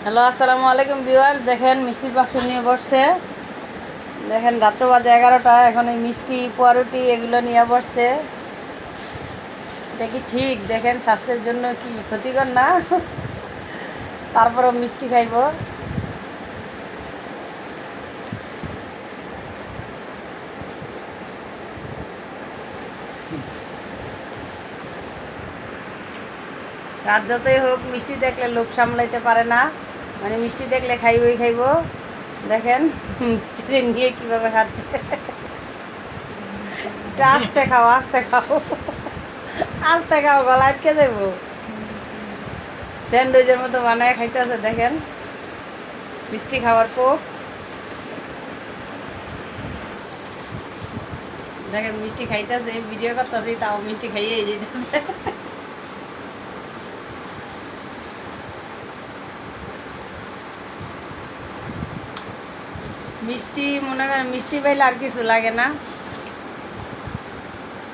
Hello, আসসালামু আলাইকুম viewers. দেখেন মিষ্টির বাক্স নিয়ে বসছে। দেখেন রাত্র বাজে 11টা, এখন এই মিষ্টি পাউরুটি এগুলো নিয়ে বসছে। এটা কি ঠিক? দেখেন স্বাস্থ্যের জন্য কি ক্ষতিকর না? তারপরও মিষ্টি খাইব। রাত যতই হোক মিষ্টি দেখলে লোভ সামলাইতে পারে না, মানে মিষ্টি দেখলে খাইবই খাইব। দেখেন মিষ্টি নিয়ে কিভাবে খাচ্ছে। একটু আস্তে খাও, আস্তে খাও, আস্তে খাও, গলা আটকে যাবো। স্যান্ডউইচের মতো বানায় খাইতেছে। দেখেন মিষ্টি খাওয়ার পর দেখেন মিষ্টি খাইতেছে, ভিডিও করতেছে, তাও মিষ্টি খাইয়ে যেতেছে। মিষ্টি মনে করেন মিষ্টি পাইলে আর কিছু লাগে না।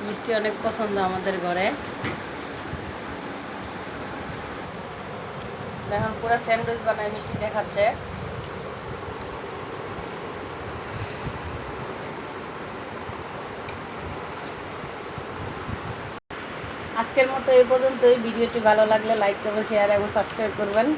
মিষ্টি অনেক পছন্দ আমাদের ঘরে। দেখুন পুরো স্যান্ডউইচ বানায় মিষ্টি দেখাচ্ছে। আজকের মতো এই পর্যন্তই। ভিডিওটি ভালো লাগলে লাইক করবেন, শেয়ার এবং সাবস্ক্রাইব করবেন।